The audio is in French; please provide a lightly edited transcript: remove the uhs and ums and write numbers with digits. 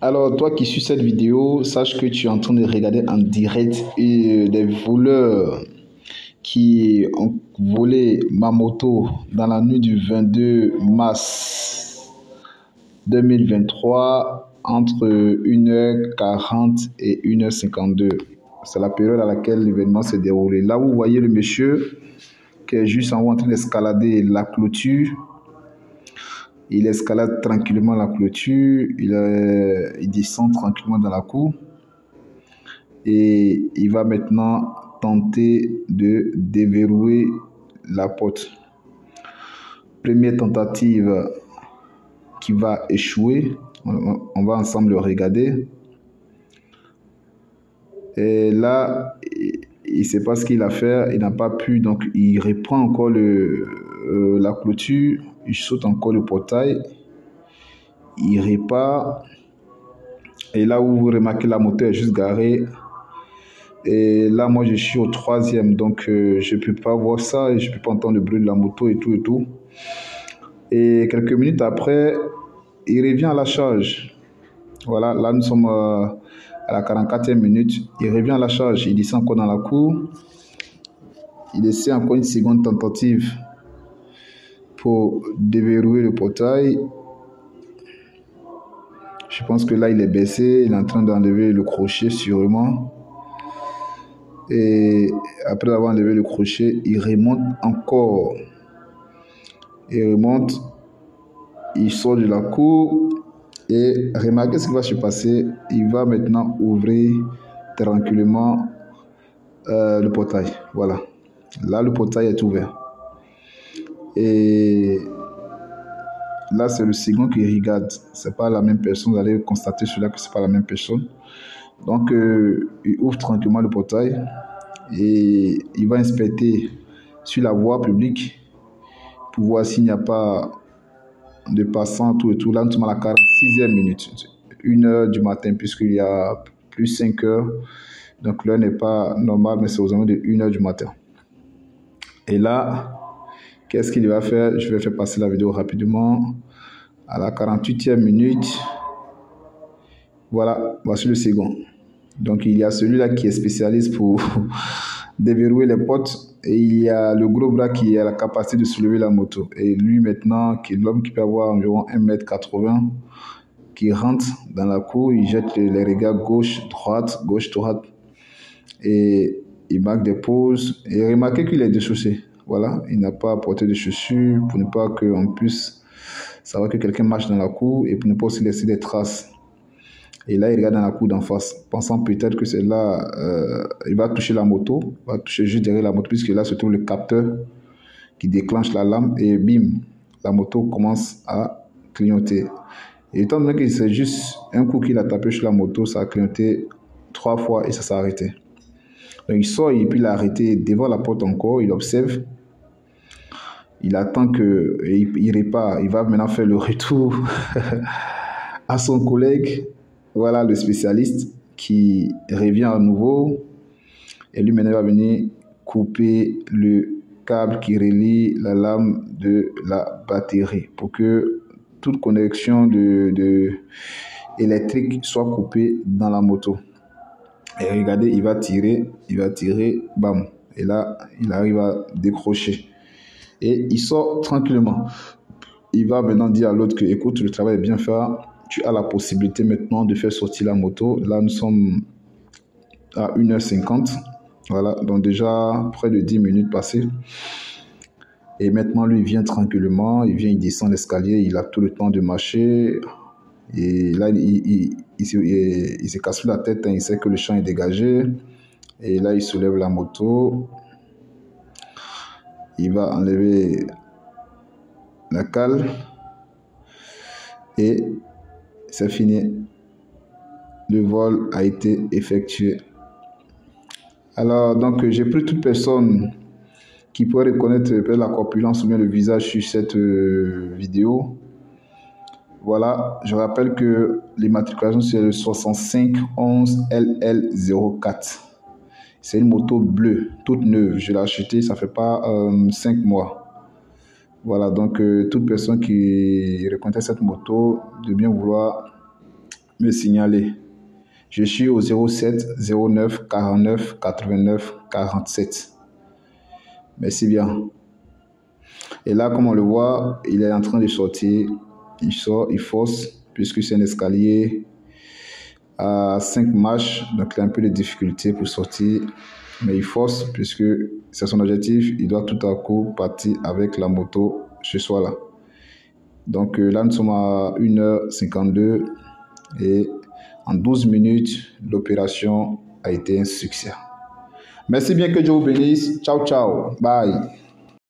Alors, toi qui suis cette vidéo, sache que tu es en train de regarder en direct des voleurs qui ont volé ma moto dans la nuit du 22 mars 2023 entre 1h40 et 1h52. C'est la période à laquelle l'événement s'est déroulé. Là, vous voyez le monsieur qui est juste en haut en train d'escalader la clôture. Il escalade tranquillement la clôture, il descend tranquillement dans la cour et il va maintenant tenter de déverrouiller la porte. Première tentative qui va échouer, on va ensemble le regarder. Et là, il ne sait pas ce qu'il a fait, il n'a pas pu, donc il reprend encore la clôture, il saute encore le portail, il repart. Et là où vous remarquez la moto est juste garée. Et là, moi, je suis au troisième, donc je ne peux pas voir ça et je ne peux pas entendre le bruit de la moto et tout et tout. Et quelques minutes après, il revient à la charge. Voilà, là, nous sommes à la 44e minute. Il revient à la charge, il descend encore dans la cour. Il essaie encore une seconde tentative pour déverrouiller le portail. Je pense que là, il est baissé, il est en train d'enlever le crochet sûrement. Et après avoir enlevé le crochet, il remonte encore. Il remonte, il sort de la cour et remarquez ce qui va se passer. Il va maintenant ouvrir tranquillement le portail. Voilà. Là, le portail est ouvert. Et là, c'est le second qui regarde. C'est pas la même personne. Vous allez constater cela que c'est pas la même personne. Donc, il ouvre tranquillement le portail et il va inspecter sur la voie publique pour voir s'il n'y a pas de passants, tout et tout. Là, nous sommes à la 46e minute, 1h du matin, puisqu'il y a plus 5 heures. Donc, l'heure n'est pas normale, mais c'est aux environs de 1h du matin. Et là, qu'est-ce qu'il va faire? Je vais faire passer la vidéo rapidement. À la 48e minute, voilà, voici le second. Donc, il y a celui-là qui est spécialiste pour déverrouiller les portes. Et il y a le gros bras qui a la capacité de soulever la moto. Et lui maintenant, qui est l'homme qui peut avoir environ 1m80, qui rentre dans la cour, il jette les regards gauche-droite. Et il marque des pauses. Et remarquez qu'il est déchaussé. Voilà, il n'a pas porté de chaussures pour ne pas qu'on puisse savoir que quelqu'un marche dans la cour et pour ne pas aussi laisser des traces. Et là, il regarde dans la cour d'en face, pensant peut-être que c'est là, il va toucher la moto, il va toucher juste derrière la moto, puisque là se trouve le capteur qui déclenche la lampe et bim, la moto commence à clignoter. Et étant donné que c'est juste un coup qu'il a tapé sur la moto, ça a clignoté 3 fois et ça s'est arrêté. Donc il sort et puis il a arrêté devant la porte encore, il observe. Il attend que il repart, il va maintenant faire le retour à son collègue. Voilà le spécialiste qui revient à nouveau et lui maintenant va venir couper le câble qui relie la lame de la batterie pour que toute connexion électrique soit coupée dans la moto. Et regardez, il va tirer, bam. Et là, il arrive à décrocher. Et il sort tranquillement. Il va maintenant dire à l'autre que, écoute, le travail est bien fait. Tu as la possibilité maintenant de faire sortir la moto. Là, nous sommes à 1h50. Voilà, donc déjà près de 10 minutes passées. Et maintenant, lui, il vient tranquillement. Il descend l'escalier. Il a tout le temps de marcher. Et là, il se casse la tête. Il sait que le champ est dégagé. Et là, il soulève la moto. Il va enlever la cale. Et c'est fini. Le vol a été effectué. Alors, donc, j'ai pris toute personne qui pourrait reconnaître la corpulence ou bien le visage sur cette vidéo. Voilà, je rappelle que l'immatriculation c'est le 6511 LL04. C'est une moto bleue, toute neuve. Je l'ai achetée, ça fait pas 5 mois. Voilà, donc toute personne qui reconnaît cette moto, de bien vouloir me signaler. Je suis au 07 09 49 89 47. Merci bien. Et là, comme on le voit, il est en train de sortir. Il sort, il force, puisque c'est un escalier à 5 marches. Donc, il a un peu de difficulté pour sortir. Mais il force, puisque c'est son objectif. Il doit tout à coup partir avec la moto ce soir-là. Donc là, nous sommes à 1h52 et en 12 minutes, l'opération a été un succès. Merci bien, que Dieu vous bénisse. Ciao, ciao. Bye.